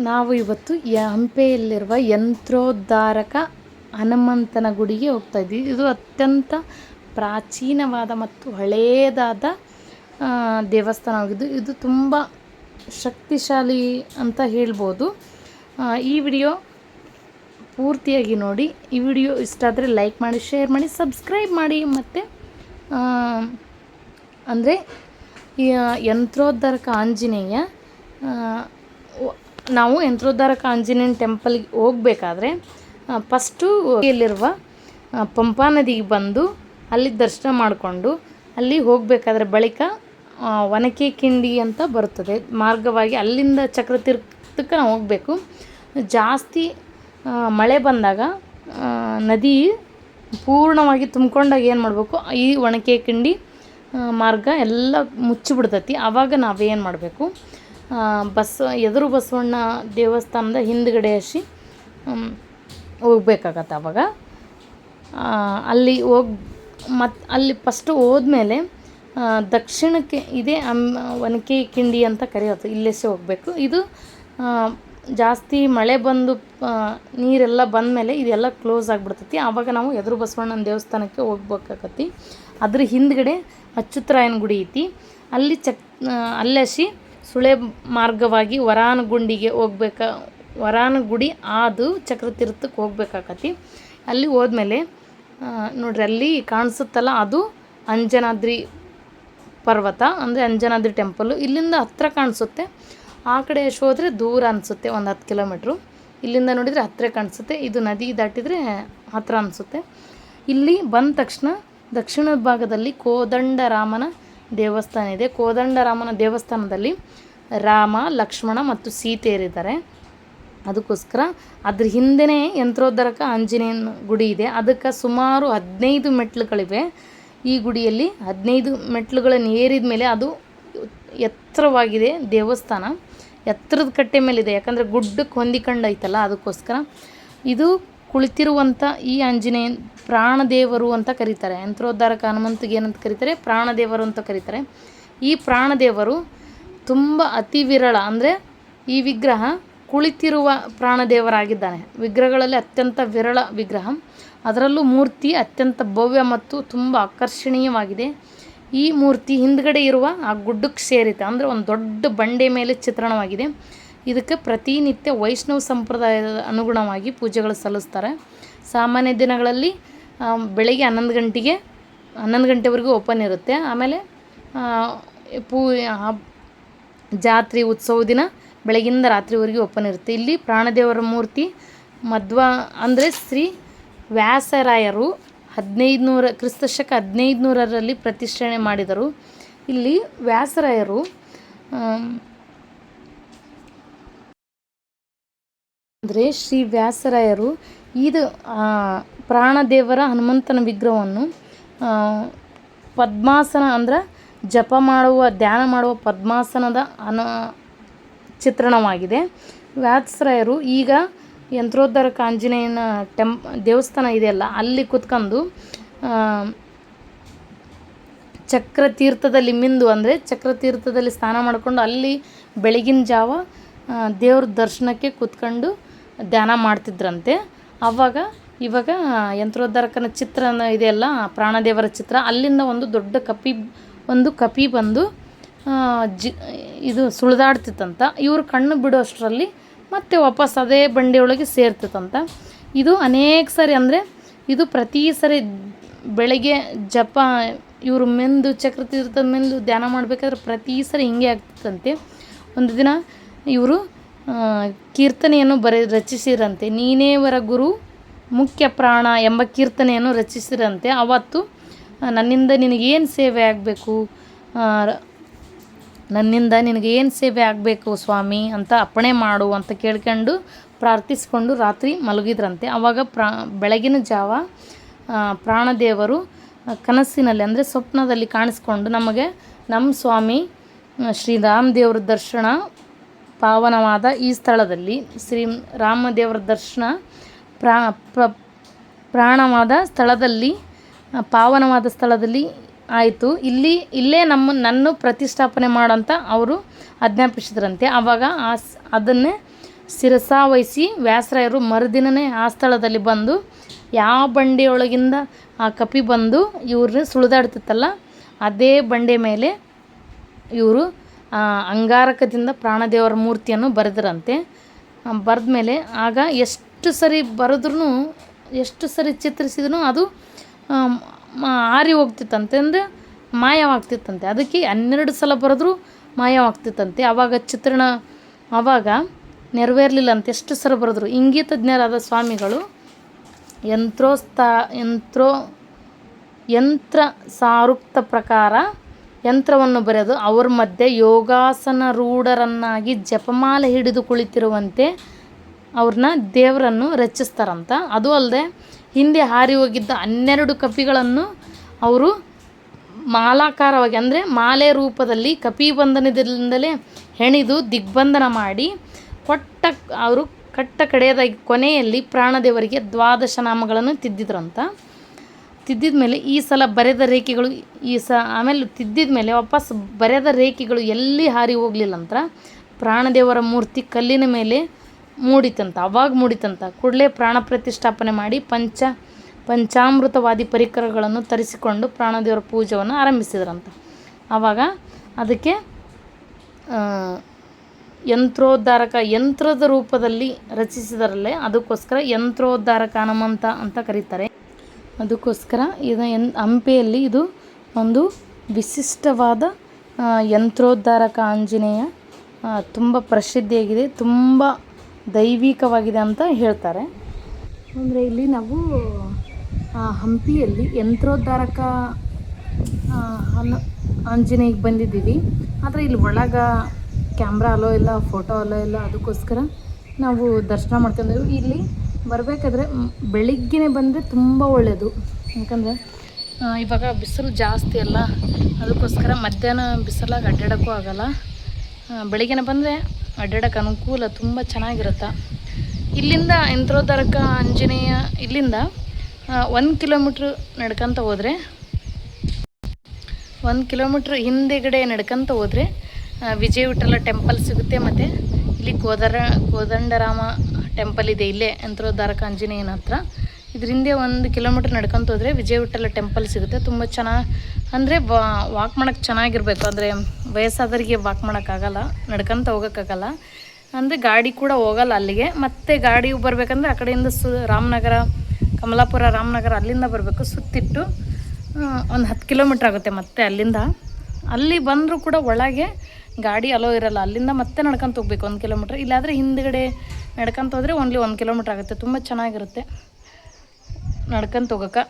ನಾವು ಇವತ್ತು ಹಂಪೆಯಲ್ಲಿರುವ ಯಂತ್ರೋದ್ಧಾರಕ ಹನುಮಂತನ ಗುಡಿಗೆ ಹೋಗ್ತಾ ಇದ್ದೀವಿ. ಇದು ಅತ್ಯಂತ ಪ್ರಾಚೀನವಾದ ಮತ್ತು ಹಳೆಯದಾದ ದೇವಸ್ಥಾನವಾಗಿದ್ದು ಇದು ತುಂಬ ಶಕ್ತಿಶಾಲಿ ಅಂತ ಹೇಳ್ಬೋದು. ಈ ವಿಡಿಯೋ ಪೂರ್ತಿಯಾಗಿ ನೋಡಿ. ಈ ವಿಡಿಯೋ ಇಷ್ಟ ಆದರೆ ಲೈಕ್ ಮಾಡಿ, ಶೇರ್ ಮಾಡಿ, ಸಬ್ಸ್ಕ್ರೈಬ್ ಮಾಡಿ. ಮತ್ತು ಅಂದರೆ ಯಂತ್ರೋದ್ಧಾರಕ ಆಂಜನೇಯ, ನಾವು ಯಂತ್ರೋದ್ಧಾರಕ ಆಂಜನೇಯನ ಟೆಂಪಲ್ಗೆ ಹೋಗಬೇಕಾದ್ರೆ ಫಸ್ಟು ಇಲ್ಲಿರುವ ಪಂಪಾ ನದಿಗೆ ಬಂದು ಅಲ್ಲಿ ದರ್ಶನ ಮಾಡಿಕೊಂಡು ಅಲ್ಲಿ ಹೋಗಬೇಕಾದ್ರೆ ಬಳಿಕ ಒನಕೆಕಿಂಡಿ ಅಂತ ಬರುತ್ತದೆ ಮಾರ್ಗವಾಗಿ, ಅಲ್ಲಿಂದ ಚಕ್ರತೀರ್ಥಕ್ಕೆ ನಾವು ಹೋಗಬೇಕು. ಜಾಸ್ತಿ ಮಳೆ ಬಂದಾಗ ನದಿ ಪೂರ್ಣವಾಗಿ ತುಂಬಿಕೊಂಡಾಗ ಏನು ಮಾಡಬೇಕು, ಈ ಒನಕೆಕಿಂಡಿ ಮಾರ್ಗ ಎಲ್ಲ ಮುಚ್ಚಿಬಿಡ್ತೈತಿ. ಆವಾಗ ನಾವೇನು ಮಾಡಬೇಕು, ಎದುರು ಬಸವಣ್ಣ ದೇವಸ್ಥಾನದ ಹಿಂದ್ಗಡೆ ಹೋಗ್ಬೇಕಾಗತ್ತೆ. ಆವಾಗ ಅಲ್ಲಿ ಅಲ್ಲಿ ಫಸ್ಟು ಹೋದ್ಮೇಲೆ ದಕ್ಷಿಣಕ್ಕೆ ಇದೆ ಒನಕೆಕಿಂಡಿ ಅಂತ ಕರೆಯೋದು, ಇಲ್ಲೇಸೆ ಹೋಗಬೇಕು. ಇದು ಜಾಸ್ತಿ ಮಳೆ ಬಂದು ನೀರೆಲ್ಲ ಬಂದಮೇಲೆ ಇದೆಲ್ಲ ಕ್ಲೋಸ್ ಆಗಿಬಿಡ್ತೈತಿ. ಆವಾಗ ನಾವು ಎದುರು ಬಸವಣ್ಣನ ದೇವಸ್ಥಾನಕ್ಕೆ ಹೋಗ್ಬೇಕಾಗತ್ತಿ. ಅದ್ರ ಹಿಂದ್ಗಡೆ ಅಚ್ಯುತರಾಯನ ಗುಡಿ ಐತಿ. ಅಲ್ಲಿ ಅಲ್ಲಸಿ ಸುಳೆ ಮಾರ್ಗವಾಗಿ ವರಾನಗುಂಡಿಗೆ ವರಾನಗುಡಿ ಆದು ಚಕ್ರತೀರ್ಥಕ್ಕೆ ಹೋಗ್ಬೇಕಾಗತ್ತಿ. ಅಲ್ಲಿ ಹೋದ್ಮೇಲೆ ನೋಡ್ರಿ, ಅಲ್ಲಿ ಕಾಣಿಸುತ್ತಲ್ಲ ಅದು ಅಂಜನಾದ್ರಿ ಪರ್ವತ, ಅಂದರೆ ಅಂಜನಾದ್ರಿ ಟೆಂಪಲ್ಲು. ಇಲ್ಲಿಂದ ಹತ್ತಿರ ಕಾಣಿಸುತ್ತೆ, ಆ ಕಡೆ ಹೋದರೆ ದೂರ ಅನಿಸುತ್ತೆ, ಒಂದು 10 ಕಿಲೋಮೀಟ್ರು. ಇಲ್ಲಿಂದ ನೋಡಿದರೆ ಹತ್ತಿರ ಕಾಣಿಸುತ್ತೆ, ಇದು ನದಿ ದಾಟಿದರೆ ಹತ್ತಿರ ಅನಿಸುತ್ತೆ. ಇಲ್ಲಿ ಬಂದ ತಕ್ಷಣ ದಕ್ಷಿಣ ಭಾಗದಲ್ಲಿ ಕೋದಂಡರಾಮನ ದೇವಸ್ಥಾನ ಇದೆ. ಕೋದಂಡರಾಮನ ದೇವಸ್ಥಾನದಲ್ಲಿ ರಾಮ, ಲಕ್ಷ್ಮಣ ಮತ್ತು ಸೀತೆಯರಿದ್ದಾರೆ. ಅದಕ್ಕೋಸ್ಕರ ಅದ್ರ ಹಿಂದೆಯೇ ಯಂತ್ರೋದ್ಧಾರಕ ಆಂಜನೇಯನ ಗುಡಿ ಇದೆ. ಅದಕ್ಕೆ ಸುಮಾರು 15 ಮೆಟ್ಲುಗಳಿವೆ. ಈ ಗುಡಿಯಲ್ಲಿ 15 ಮೆಟ್ಲುಗಳನ್ನು ಏರಿದ ಮೇಲೆ ಅದು ಎತ್ತರವಾಗಿದೆ ದೇವಸ್ಥಾನ. ಎತ್ತರದ ಕಟ್ಟೆ ಮೇಲಿದೆ, ಯಾಕಂದರೆ ಗುಡ್ಡಕ್ಕೆ ಹೊಂದಿಕೊಂಡು ಐತಲ್ಲ, ಅದಕ್ಕೋಸ್ಕರ. ಇದು ಕುಳಿತಿರುವಂಥ ಈ ಆಂಜನೇಯ ಪ್ರಾಣದೇವರು ಅಂತ ಕರೀತಾರೆ. ಯಂತ್ರೋದ್ಧಾರಕ ಹನುಮಂತಿಗೆ ಏನಂತ ಕರೀತಾರೆ, ಪ್ರಾಣದೇವರು ಅಂತ ಕರೀತಾರೆ. ಈ ಪ್ರಾಣದೇವರು ತುಂಬ ಅತಿ ವಿರಳ, ಅಂದರೆ ಈ ವಿಗ್ರಹ ಕುಳಿತಿರುವ ಪ್ರಾಣದೇವರಾಗಿದ್ದಾನೆ. ವಿಗ್ರಹಗಳಲ್ಲಿ ಅತ್ಯಂತ ವಿರಳ ವಿಗ್ರಹ, ಅದರಲ್ಲೂ ಮೂರ್ತಿ ಅತ್ಯಂತ ಭವ್ಯ ಮತ್ತು ತುಂಬ ಆಕರ್ಷಣೀಯವಾಗಿದೆ. ಈ ಮೂರ್ತಿ ಹಿಂದ್ಗಡೆ ಇರುವ ಆ ಗುಡ್ಡಕ್ಕೆ ಸೇರಿದೆ, ಅಂದರೆ ಒಂದು ದೊಡ್ಡ ಬಂಡೆ ಮೇಲೆ ಚಿತ್ರಣವಾಗಿದೆ. ಇದಕ್ಕೆ ಪ್ರತಿನಿತ್ಯ ವೈಷ್ಣವ ಸಂಪ್ರದಾಯದ ಅನುಗುಣವಾಗಿ ಪೂಜೆಗಳು ಸಲ್ಲಿಸ್ತಾರೆ. ಸಾಮಾನ್ಯ ದಿನಗಳಲ್ಲಿ ಬೆಳಗ್ಗೆ 11 ಗಂಟೆವರೆಗೂ ಓಪನ್ ಇರುತ್ತೆ. ಆಮೇಲೆ ಜಾತ್ರೆ ಉತ್ಸವ ದಿನ ಬೆಳಗಿಂದ ರಾತ್ರಿವರೆಗೂ ಓಪನ್ ಇರುತ್ತೆ. ಇಲ್ಲಿ ಪ್ರಾಣದೇವರ ಮೂರ್ತಿ ಅಂದರೆ ಶ್ರೀ ವ್ಯಾಸರಾಯರು 1500 ಕ್ರಿಸ್ತಶಕ 1500ರಲ್ಲಿ ಪ್ರತಿಷ್ಠಾಪನೆ ಮಾಡಿದರು. ಇಲ್ಲಿ ವ್ಯಾಸರಾಯರು ಅಂದರೆ ಶ್ರೀ ವ್ಯಾಸರಾಯರು ಇದು ಪ್ರಾಣದೇವರ ಹನುಮಂತನ ವಿಗ್ರಹವನ್ನು ಪದ್ಮಾಸನ, ಅಂದರೆ ಜಪ ಮಾಡುವ, ಧ್ಯಾನ ಮಾಡುವ ಪದ್ಮಾಸನದ ಚಿತ್ರಣವಾಗಿದೆ. ವ್ಯಾಸರಾಯರು ಈಗ ಯಂತ್ರೋದ್ಧಾರಕ ಆಂಜನೇಯನ ದೇವಸ್ಥಾನ ಇದೆಯಲ್ಲ, ಅಲ್ಲಿ ಕೂತ್ಕೊಂಡು ಚಕ್ರತೀರ್ಥದಲ್ಲಿ ಮಿಂದು, ಅಂದರೆ ಚಕ್ರತೀರ್ಥದಲ್ಲಿ ಸ್ನಾನ ಮಾಡಿಕೊಂಡು ಅಲ್ಲಿ ಬೆಳಗಿನ ಜಾವ ದೇವ್ರ ದರ್ಶನಕ್ಕೆ ಕೂತ್ಕೊಂಡು ಧ್ಯಾನ ಮಾಡ್ತಿದ್ರಂತೆ. ಇವಾಗ ಯಂತ್ರೋದ್ಧಾರಕನ ಚಿತ್ರ ಇದೆಯಲ್ಲ, ಪ್ರಾಣದೇವರ ಚಿತ್ರ, ಅಲ್ಲಿಂದ ಒಂದು ದೊಡ್ಡ ಕಪಿ ಬಂದು ಇದು ಸುಳಿದಾಡ್ತಿತ್ತಂತ. ಇವರು ಕಣ್ಣು ಬಿಡೋ ಅಷ್ಟರಲ್ಲಿ ಮತ್ತೆ ವಾಪಸ್ ಅದೇ ಬಂಡೆಯೊಳಗೆ ಸೇರ್ತಿತ್ತಂತ. ಇದು ಅನೇಕ ಸರಿ, ಅಂದರೆ ಇದು ಪ್ರತಿ ಸರಿ ಬೆಳಗ್ಗೆ ಜಪ ಇವರು ಮೆಂದು ಚಕ್ರತೀರ್ಥದ ಮೆಂದು ಧ್ಯಾನ ಮಾಡಬೇಕಾದ್ರೆ ಪ್ರತಿ ಸರಿ ಹಿಂಗೆ ಆಗ್ತಿತ್ತಂತೆ. ಒಂದು ದಿನ ಇವರು ಕೀರ್ತನೆಯನ್ನು ರಚಿಸಿರಂತೆ. ನೀನೇವರ ಗುರು ಮುಖ್ಯ ಪ್ರಾಣ ಎಂಬ ಕೀರ್ತನೆಯನ್ನು ರಚಿಸಿರಂತೆ. ಅವತ್ತು ನನ್ನಿಂದ ನಿನಗೇನು ಸೇವೆ ಆಗಬೇಕು, ನನ್ನಿಂದ ನಿನಗೇನು ಸೇವೆ ಆಗಬೇಕು ಸ್ವಾಮಿ ಅಂತ ಅಪ್ಪಣೆ ಮಾಡು ಅಂತ ಕೇಳ್ಕೊಂಡು ಪ್ರಾರ್ಥಿಸ್ಕೊಂಡು ರಾತ್ರಿ ಮಲಗಿದ್ರಂತೆ. ಆವಾಗ ಬೆಳಗಿನ ಜಾವ ಪ್ರಾಣದೇವರು ಕನಸಿನಲ್ಲಿ, ಅಂದರೆ ಸ್ವಪ್ನದಲ್ಲಿ ಕಾಣಿಸ್ಕೊಂಡು ನಮಗೆ ನಮ್ಮ ಸ್ವಾಮಿ ಶ್ರೀರಾಮದೇವ್ರ ದರ್ಶನ ಪಾವನವಾದ ಈ ಸ್ಥಳದಲ್ಲಿ, ಶ್ರೀ ರಾಮದೇವರ ದರ್ಶನ ಪಾವನವಾದ ಸ್ಥಳದಲ್ಲಿ ಆಯಿತು. ಇಲ್ಲೇ ನನ್ನನ್ನು ಪ್ರತಿಷ್ಠಾಪನೆ ಮಾಡಂತ ಅವರು ಆಜ್ಞಾಪಿಸಿದ್ರಂತೆ. ಆವಾಗ ಅದನ್ನೇ ಶಿರಸಾವಹಿಸಿ ವ್ಯಾಸರಾಯರು ಮರುದಿನವೇ ಆ ಸ್ಥಳದಲ್ಲಿ ಬಂದು ಯಾವ ಬಂಡೆಯೊಳಗಿಂದ ಆ ಕಪಿ ಬಂದು ಇವ್ರನ್ನ ಸುಳಿದಾಡ್ತಿತ್ತಲ್ಲ ಅದೇ ಬಂಡೆ ಮೇಲೆ ಇವರು ಅಂಗಾರಕದಿಂದ ಪ್ರಾಣದೇವರ ಮೂರ್ತಿಯನ್ನು ಬರೆದರಂತೆ. ಬರೆದ ಮೇಲೆ ಆಗ ಎಷ್ಟು ಸರಿ ಬರೆದ್ರೂ ಎಷ್ಟು ಸರಿ ಚಿತ್ರಿಸಿದ್ರೂ ಅದು ಆರಿ ಹೋಗ್ತಿತ್ತಂತೆ, ಅಂದರೆ ಮಾಯವಾಗ್ತಿತ್ತಂತೆ. ಅದಕ್ಕೆ 12 ಸಲ ಬರೆದ್ರೂ ಮಾಯವಾಗ್ತಿತ್ತಂತೆ. ಆವಾಗ ಚಿತ್ರಣ ಆವಾಗ ನೆರವೇರಲಿಲ್ಲಂತೆ ಎಷ್ಟು ಸಲ ಬರೆದ್ರು. ಇಂಗಿತಜ್ಞರಾದ ಸ್ವಾಮಿಗಳು ಯಂತ್ರ ಸಾರುಕ್ತ ಪ್ರಕಾರ ಯಂತ್ರವನ್ನು ಬರೆದು ಅವರ ಮಧ್ಯೆ ಯೋಗಾಸನ ರೂಢರನ್ನಾಗಿ ಜಪಮಾಲೆ ಹಿಡಿದು ಕುಳಿತಿರುವಂತೆ ಅವ್ರನ್ನ ದೇವರನ್ನು ರಚಿಸ್ತಾರಂತ. ಅದು ಅಲ್ಲದೆ ಹಿಂದೆ ಹಾರಿ ಹೋಗಿದ್ದ 12 ಕಪಿಗಳನ್ನು ಅವರು ಮಾಲಾಕಾರವಾಗಿ, ಅಂದರೆ ಮಾಲೆ ರೂಪದಲ್ಲಿ ಕಪಿಬಂಧನದಿಂದಲೇ ಹೆಣಿದು ದಿಗ್ಬಂಧನ ಮಾಡಿ ಅವರು ಕಟ್ಟ ಕಡೆಯದಾಗಿ ಕೊನೆಯಲ್ಲಿ ಪ್ರಾಣದೇವರಿಗೆ 12 ನಾಮಗಳನ್ನು ತಿದ್ದಿದ ಮೇಲೆ ಈ ಸಲ ಬರೆದ ರೇಖೆಗಳು ಆಮೇಲೆ ತಿದ್ದಿದ ಮೇಲೆ ವಾಪಸ್ ಬರೆದ ರೇಖೆಗಳು ಎಲ್ಲಿ ಹಾರಿ ಹೋಗಲಿಲ್ಲಂತ ಪ್ರಾಣದೇವರ ಮೂರ್ತಿ ಕಲ್ಲಿನ ಮೇಲೆ ಮೂಡಿತಂತ. ಕೂಡಲೇ ಪ್ರಾಣ ಪ್ರತಿಷ್ಠಾಪನೆ ಮಾಡಿ ಪಂಚಾಮೃತವಾದಿ ಪರಿಕರಗಳನ್ನು ತರಿಸಿಕೊಂಡು ಪ್ರಾಣದೇವರ ಪೂಜೆಯನ್ನು ಆರಂಭಿಸಿದ್ರಂತ. ಆವಾಗ ಅದಕ್ಕೆ ಯಂತ್ರದ ರೂಪದಲ್ಲಿ ರಚಿಸಿದರಲ್ಲೇ ಅದಕ್ಕೋಸ್ಕರ ಯಂತ್ರೋದ್ಧಾರಕ ಹನುಮಂತ ಅಂತ ಕರೀತಾರೆ. ಅದಕ್ಕೋಸ್ಕರ ಹಂಪಿಯಲ್ಲಿ ಇದು ಒಂದು ವಿಶಿಷ್ಟವಾದ ಯಂತ್ರೋದ್ಧಾರಕ ಆಂಜನೇಯ, ತುಂಬ ಪ್ರಸಿದ್ಧಿಯಾಗಿದೆ, ತುಂಬ ದೈವಿಕವಾಗಿದೆ ಅಂತ ಹೇಳ್ತಾರೆ. ಅಂದರೆ ಇಲ್ಲಿ ನಾವು ಹಂಪಿಯಲ್ಲಿ ಯಂತ್ರೋದ್ಧಾರಕ ಆಂಜನೇಯಗೆ ಬಂದಿದ್ದೀವಿ. ಆದರೆ ಇಲ್ಲಿ ಒಳಗೆ ಕ್ಯಾಮ್ರಾ ಅಲೋ ಇಲ್ಲ, ಫೋಟೋ ಅಲೋ ಇಲ್ಲ. ಅದಕ್ಕೋಸ್ಕರ ನಾವು ದರ್ಶನ ಮಾಡ್ಕೊಂಡೆವು. ಇಲ್ಲಿ ಬರಬೇಕಾದ್ರೆ ಬೆಳಿಗ್ಗೆ ಬಂದರೆ ತುಂಬ ಒಳ್ಳೆಯದು, ಯಾಕಂದರೆ ಇವಾಗ ಬಿಸಿಲು ಜಾಸ್ತಿ ಅಲ್ಲ. ಅದಕ್ಕೋಸ್ಕರ ಮಧ್ಯಾಹ್ನ ಬಿಸಿಲಾಗ ಅಡ್ಡಾಡೋಕ್ಕೂ ಆಗೋಲ್ಲ. ಬೆಳಿಗ್ಗೆ ಬಂದರೆ ಅಡ್ಡಾಡೋಕ್ಕೆ ಅನುಕೂಲ, ತುಂಬ ಚೆನ್ನಾಗಿರುತ್ತೆ. ಇಲ್ಲಿಂದ ಯಂತ್ರೋದ್ಧಾರಕ ಆಂಜನೇಯ ಇಲ್ಲಿಂದ 1 ಕಿಲೋಮೀಟ್ರ್ ನಡ್ಕೊತ ಹೋದರೆ 1 ಕಿಲೋಮೀಟ್ರ್ ಹಿಂದೆಗಡೆ ನಡ್ಕೊತ ಹೋದರೆ ವಿಜಯ ವಿಠಲ ಟೆಂಪಲ್ ಸಿಗುತ್ತೆ. ಮತ್ತು ಇಲ್ಲಿ ಕೋದಂಡರಾಮ ಟೆಂಪಲ್ ಇದೆ, ಇಲ್ಲೇ ಯಂತ್ರೋದ್ಧಾರಕ ಆಂಜನೇಯನ ಹತ್ರ. ಇದರಿಂದ 1 ಕಿಲೋಮೀಟ್ರ್ ನಡ್ಕೊತ ಹೋದರೆ ವಿಜಯ ವಿಠಲ ಟೆಂಪಲ್ ಸಿಗುತ್ತೆ. ತುಂಬ ಚೆನ್ನಾಗಿ, ಅಂದರೆ ವಾಕ್ ಮಾಡೋಕ್ಕೆ ಚೆನ್ನಾಗಿರಬೇಕು. ಅಂದರೆ ವಯಸ್ಸಾದವರಿಗೆ ವಾಕ್ ಮಾಡೋಕ್ಕಾಗಲ್ಲ, ನಡ್ಕೊತ ಹೋಗೋಕ್ಕಾಗಲ್ಲ, ಅಂದರೆ ಗಾಡಿ ಕೂಡ ಹೋಗಲ್ಲ ಅಲ್ಲಿಗೆ. ಮತ್ತು ಗಾಡಿ ಬರಬೇಕಂದ್ರೆ ಆ ಕಡೆಯಿಂದ ರಾಮನಗರ, ಕಮಲಾಪುರ, ರಾಮನಗರ ಅಲ್ಲಿಂದ ಬರಬೇಕು. ಸುತ್ತಿಟ್ಟು ಒಂದು 10 ಕಿಲೋಮೀಟ್ರ್ ಆಗುತ್ತೆ. ಮತ್ತು ಅಲ್ಲಿ ಬಂದರೂ ಕೂಡ ಒಳಗೆ ಗಾಡಿ ಅಲೋ ಇರಲ್ಲ. ಅಲ್ಲಿಂದ ಮತ್ತೆ ನಡ್ಕೊತ ಹೋಗ್ಬೇಕು 1 ಕಿಲೋಮೀಟ್ರ್. ಇಲ್ಲಾದರೆ ಹಿಂದ್ಗಡೆ ನಡ್ಕೊತ ಹೋದರೆ ಓನ್ಲಿ 1 ಕಿಲೋಮೀಟ್ರ್ ಆಗುತ್ತೆ. ತುಂಬ ಚೆನ್ನಾಗಿರುತ್ತೆ ನಡ್ಕೊತ ಹೋಗೋಕ್ಕೆ.